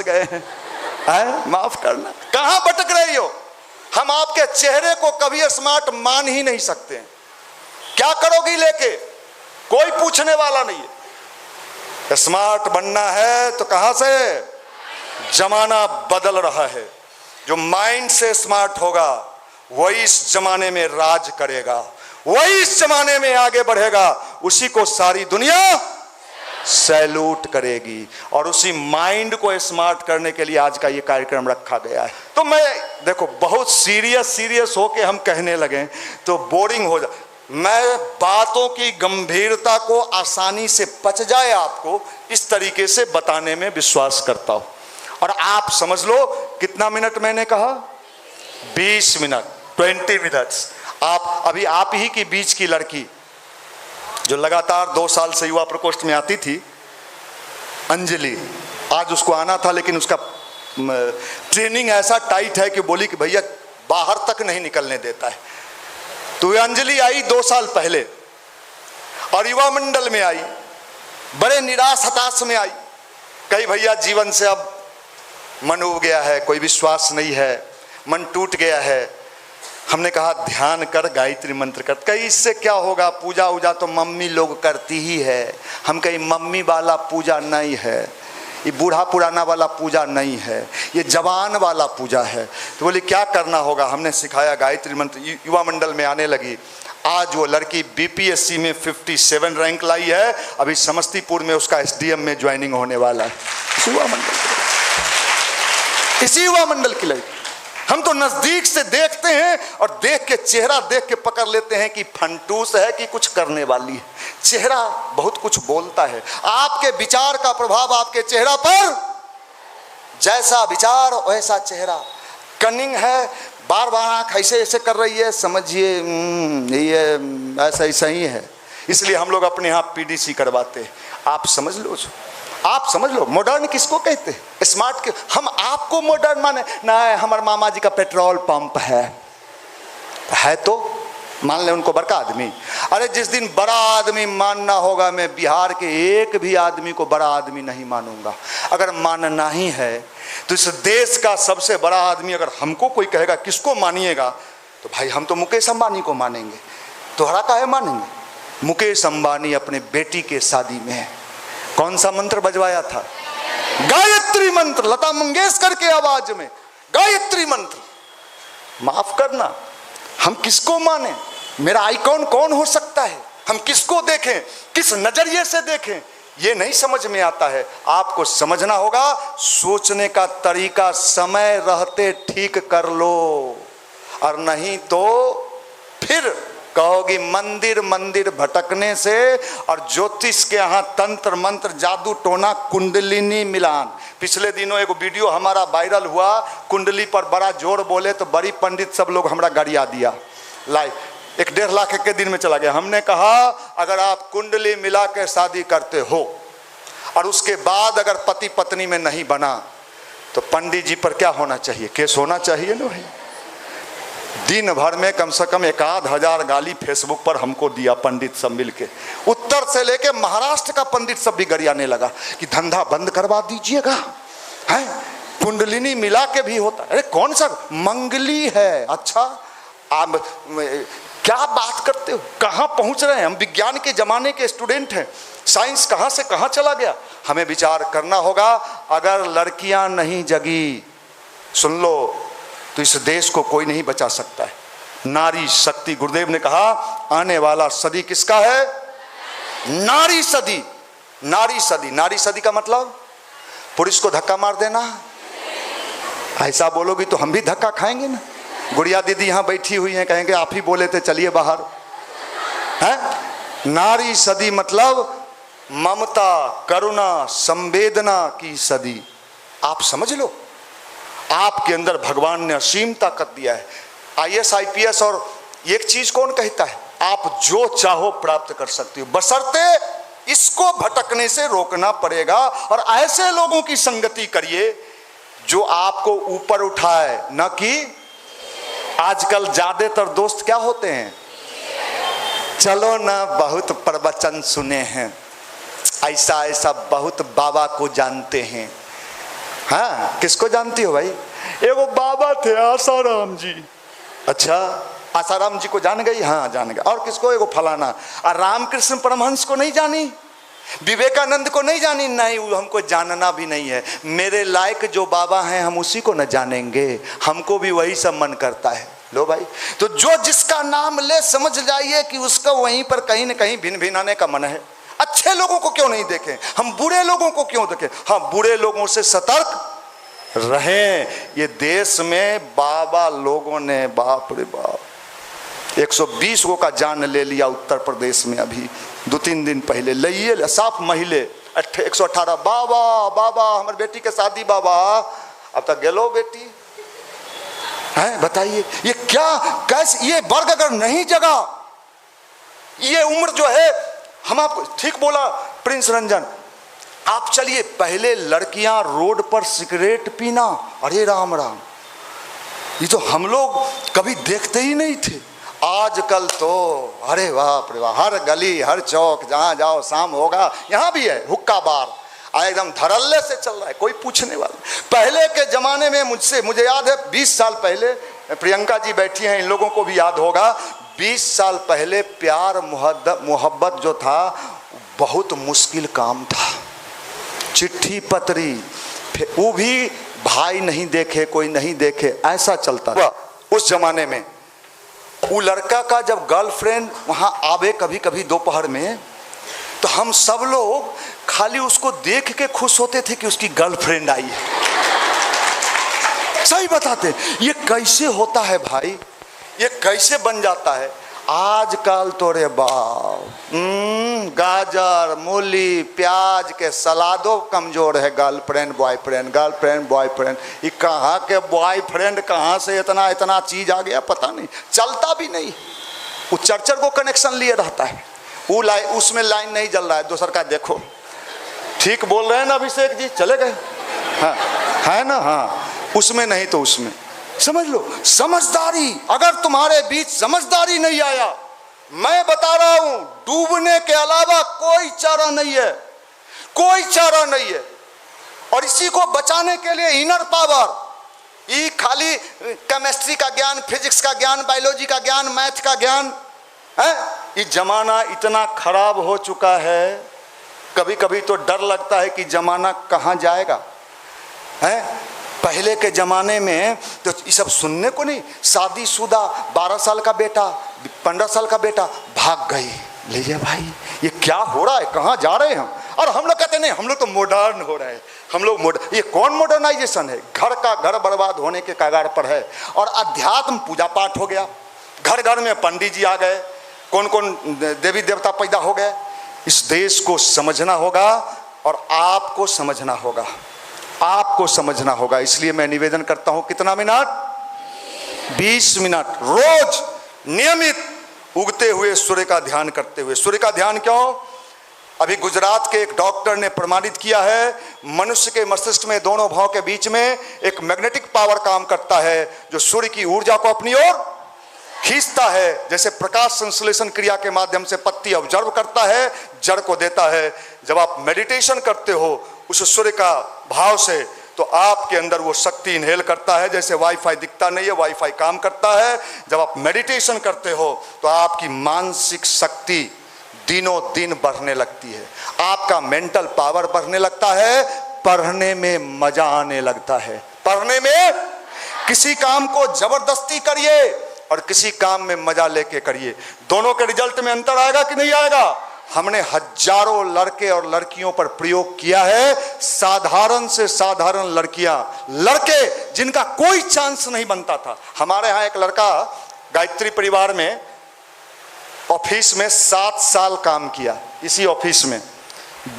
गए हैं? माफ करना, कहां भटक रही हो? हम आपके चेहरे को कभी स्मार्ट मान ही नहीं सकते हैं। क्या करोगी लेके, कोई पूछने वाला नहीं है। स्मार्ट बनना है तो कहां से? जमाना बदल रहा है। जो माइंड से स्मार्ट होगा वही इस जमाने में राज करेगा, वही इस जमाने में आगे बढ़ेगा, उसी को सारी दुनिया सैल्यूट करेगी। और उसी माइंड को स्मार्ट करने के लिए आज का ये कार्यक्रम रखा गया है। तो मैं देखो बहुत सीरियस होके हम कहने लगे तो बोरिंग हो जा। मैं बातों की गंभीरता को आसानी से पच जाए आपको इस तरीके से बताने में विश्वास करता हूं। और आप समझ लो कितना मिनट मैंने कहा? 20 मिनट, 20 मिनट्स। आप अभी आप ही की बीच की लड़की जो लगातार 2 साल से युवा प्रकोष्ठ में आती थी, अंजलि, आज उसको आना था लेकिन उसका ट्रेनिंग ऐसा टाइट है कि बोली कि भैया बाहर तक नहीं निकलने देता है। तो ये अंजलि आई 2 साल पहले और युवा मंडल में आई, बड़े निराश हताश में आई। कहीं भैया जीवन से अब मन उब गया है, कोई विश्वास नहीं है, मन टूट गया है। हमने कहा ध्यान कर, गायत्री मंत्र कर। कहीं इससे क्या होगा, पूजा उजा तो मम्मी लोग करती ही है। हम कहीं मम्मी वाला पूजा नहीं है, ये बूढ़ा पुराना वाला पूजा नहीं है, ये जवान वाला पूजा है। तो बोली क्या करना होगा? हमने सिखाया गायत्री मंत्र। युवा मंडल में आने लगी। आज वो लड़की बीपीएससी में 57 रैंक लाई है। अभी समस्तीपुर में उसका एसडीएम में ज्वाइनिंग होने वाला है। इसी युवा मंडल की लड़की। हम तो नजदीक से देखते हैं और देख के चेहरा देख के पकड़ लेते हैं कि फंटूस है कि कुछ करने वाली है। चेहरा बहुत कुछ बोलता है। आपके विचार का प्रभाव आपके चेहरा पर, जैसा विचार वैसा चेहरा। कनिंग है, बार बार आंख ऐसे ऐसे कर रही है, समझिए ये ऐसा ही है। इसलिए हम लोग अपने यहाँ पीडीसी करवाते हैं। आप समझ लो, आप समझ लो मॉडर्न किसको कहते हैं? स्मार्ट के हम आपको मॉडर्न माने ना? हमारे मामा जी का पेट्रोल पंप है तो मान ले उनको बड़का आदमी। अरे जिस दिन बड़ा आदमी मानना होगा, मैं बिहार के एक भी आदमी को बड़ा आदमी नहीं मानूंगा। अगर मानना ही है तो इस देश का सबसे बड़ा आदमी अगर हमको कोई कहेगा किसको मानिएगा, तो भाई हम तो मुकेश अंबानी को मानेंगे। तोहरा काहे मानेंगे? मुकेश अंबानी अपने बेटी के शादी में कौन सा मंत्र बजवाया था? गायत्री मंत्र, लता मंगेशकर के आवाज में गायत्री मंत्र। माफ करना, हम किसको माने? मेरा आइकॉन कौन हो सकता है? हम किसको देखें, किस नजरिए से देखें, ये नहीं समझ में आता है। आपको समझना होगा, सोचने का तरीका समय रहते ठीक कर लो, और नहीं तो फिर कहोगी मंदिर मंदिर भटकने से। और ज्योतिष के यहाँ तंत्र मंत्र जादू टोना कुंडलिनी मिलान। पिछले दिनों एक वीडियो हमारा वायरल हुआ, कुंडली पर बड़ा जोर बोले तो बड़ी पंडित सब लोग हमारा गाड़िया दिया लाइव। 1.5 लाख के दिन में चला गया। हमने कहा अगर आप कुंडली मिला के शादी करते हो और उसके बाद अगर पति पत्नी में नहीं बना तो पंडित जी पर क्या होना चाहिए? केस होना चाहिए ना भाई। दिन भर में कम से कम 1,000 गाली फेसबुक पर हमको दिया पंडित सब मिलके। उत्तर से लेके महाराष्ट्र का पंडित सब भी गरियाने लगा कि धंधा बंद करवा दीजिएगा, है कुंडलिनी मिला के भी होता है। अरे कौन सा मंगली है? अच्छा आप क्या बात करते हो? कहाँ पहुँच रहे हैं हम? विज्ञान के जमाने के स्टूडेंट हैं, साइंस कहाँ से कहाँ चला गया। हमें विचार करना होगा। अगर लड़कियां नहीं जगी, सुन लो, तो इस देश को कोई नहीं बचा सकता है। नारी शक्ति, गुरुदेव ने कहा आने वाला सदी किसका है? नारी सदी। नारी सदी, नारी सदी का मतलब पुरुष को धक्का मार देना। ऐसा बोलोगी तो हम भी धक्का खाएंगे ना। गुड़िया दीदी यहाँ बैठी हुई हैं, कहेंगे आप ही बोले थे चलिए बाहर, है। नारी सदी मतलब ममता, करुणा, संवेदना की सदी। आप समझ लो, आपके अंदर भगवान ने असीम ताकत दिया है। IAS IPS और एक चीज कौन कहता है? आप जो चाहो प्राप्त कर सकते हो, बशर्ते इसको भटकने से रोकना पड़ेगा। और ऐसे लोगों की संगति करिए जो आपको ऊपर उठाए, न कि आजकल ज्यादातर दोस्त क्या होते हैं? चलो ना बहुत प्रवचन सुने हैं, ऐसा ऐसा बहुत बाबा को जानते हैं, हाँ, किसको जानती हो भाई? एगो बाबा थे आसाराम जी। अच्छा, आसाराम जी को जान गई? हाँ जान गई। और किसको? एगो फलाना। और रामकृष्ण परमहंस को नहीं जानी? विवेकानंद को नहीं जानी? नहीं, वो हमको जानना भी नहीं है। मेरे लायक जो बाबा हैं हम उसी को न जानेंगे, हमको भी वही सब मन करता है। लो भाई, तो जो जिसका नाम ले समझ जाइए कि उसका वहीं पर कहीं न कहीं भिन भिनाने का मन है। अच्छे लोगों को क्यों नहीं देखें हम, बुरे लोगों को क्यों देखें? हाँ, बुरे लोगों से सतर्क रहें। ये देश में बाबा लोगों ने बाप रे बाप 120 गो का जान ले लिया उत्तर प्रदेश में। अभी 2-3 दिन पहले लइए साफ महिले 118। बाबा बाबा हमारे बेटी के शादी बाबा, अब तक गेलो बेटी है। बताइए ये क्या, कैसे ये वर्ग अगर नहीं जगा, ये उम्र जो है, हम आपको ठीक बोला प्रिंस रंजन, आप चलिए पहले लड़कियां रोड पर सिगरेट पीना, अरे राम राम, ये तो हम लोग कभी देखते ही नहीं थे। आजकल तो अरे बाप रे बाप, हर गली हर चौक जहां जाओ शाम होगा, यहाँ भी है हुक्का बार, एकदम धड़ल्ले से चल रहा है, कोई पूछने वाला। पहले के जमाने में मुझे याद है 20 साल पहले, प्रियंका जी बैठी हैं, इन लोगों को भी याद होगा, 20 साल पहले प्यार मोहब्बत जो था बहुत मुश्किल काम था। चिट्ठी पत्री, वो भी भाई नहीं देखे कोई नहीं देखे, ऐसा चलता था उस जमाने में। वो लड़का का जब गर्लफ्रेंड वहाँ आवे कभी कभी दोपहर में, तो हम सब लोग खाली उसको देख के खुश होते थे कि उसकी गर्लफ्रेंड आई है। सही बताते, ये कैसे होता है भाई, ये कैसे बन जाता है आजकल? तो रे बाप, गाजर मूली प्याज के सलादों कमजोर है। गर्लफ्रेंड बॉयफ्रेंड, गर्लफ्रेंड बॉयफ्रेंड, ये कहाँ के बॉयफ्रेंड, कहाँ से इतना इतना चीज आ गया पता नहीं, चलता भी नहीं। वो चर्चर को कनेक्शन लिए रहता है, वो उसमें लाइन नहीं जल रहा है, दूसर का देखो। ठीक बोल रहे हैं ना अभिषेक जी, चले गए? हाँ है ना, हाँ उसमें नहीं तो उसमें। समझ लो, समझदारी, अगर तुम्हारे बीच समझदारी नहीं आया, मैं बता रहा हूं डूबने के अलावा कोई चारा नहीं है, कोई चारा नहीं है। और इसी को बचाने के लिए इनर पावर, ये खाली केमिस्ट्री का ज्ञान, फिजिक्स का ज्ञान, बायोलॉजी का ज्ञान, मैथ का ज्ञान है, ये जमाना इतना खराब हो चुका है, कभी कभी तो डर लगता है कि जमाना कहाँ जाएगा है। पहले के जमाने में तो ये सब सुनने को नहीं, शादीशुदा 12 साल का बेटा 15 साल का बेटा भाग गई, लीजिए भाई ये क्या हो रहा है, कहाँ जा रहे हैं हम? और हम लोग कहते नहीं, हम लोग तो मॉडर्न हो रहे हैं, हम लोग ये कौन मॉडर्नाइजेशन है? घर का घर बर्बाद होने के कगार पर है। और अध्यात्म पूजा पाठ हो गया, घर घर में पंडित जी आ गए, कौन कौन देवी देवता पैदा हो गए। इस देश को समझना होगा और आपको समझना होगा, आपको समझना होगा। इसलिए मैं निवेदन करता हूं, कितना मिनट? 20 मिनट रोज नियमित उगते हुए सूर्य का ध्यान करते हुए। सूर्य का ध्यान क्यों? अभी गुजरात के एक डॉक्टर ने प्रमाणित किया है, मनुष्य के मस्तिष्क में दोनों भाव के बीच में एक मैग्नेटिक पावर काम करता है, जो सूर्य की ऊर्जा को अपनी ओर खींचता है। जैसे प्रकाश संश्लेषण क्रिया के माध्यम से पत्ती ऑब्जर्व करता है, जड़ को देता है। जब आप मेडिटेशन करते हो उस सूर्य का भाव से, तो आपके अंदर वो शक्ति इनहेल करता है। जैसे वाईफाई दिखता नहीं है, वाईफाई काम करता है। जब आप मेडिटेशन करते हो तो आपकी मानसिक शक्ति दिनों दिन बढ़ने लगती है, आपका मेंटल पावर बढ़ने लगता है, पढ़ने में मजा आने लगता है। पढ़ने में किसी काम को जबरदस्ती करिए और किसी काम में मजा लेके करिए, दोनों के रिजल्ट में अंतर आएगा कि नहीं आएगा? हमने हजारों लड़के और लड़कियों पर प्रयोग किया है, साधारण से साधारण लड़कियां, लड़के जिनका कोई चांस नहीं बनता था। हमारे यहाँ एक लड़का गायत्री परिवार में ऑफिस में 7 साल काम किया, इसी ऑफिस में,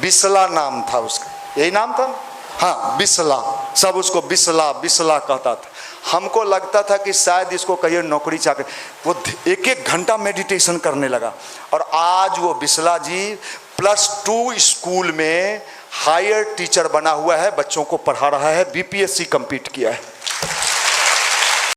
बिसला नाम था उसका, यही नाम था, हाँ बिसला, सब उसको बिसला बिसला कहता था। हमको लगता था कि शायद इसको कहिए नौकरी चाकरी, वो 1-1 घंटा मेडिटेशन करने लगा। और आज वो बिसला जी +2 स्कूल में हायर टीचर बना हुआ है, बच्चों को पढ़ा रहा है, BPSC कंप्लीट किया है।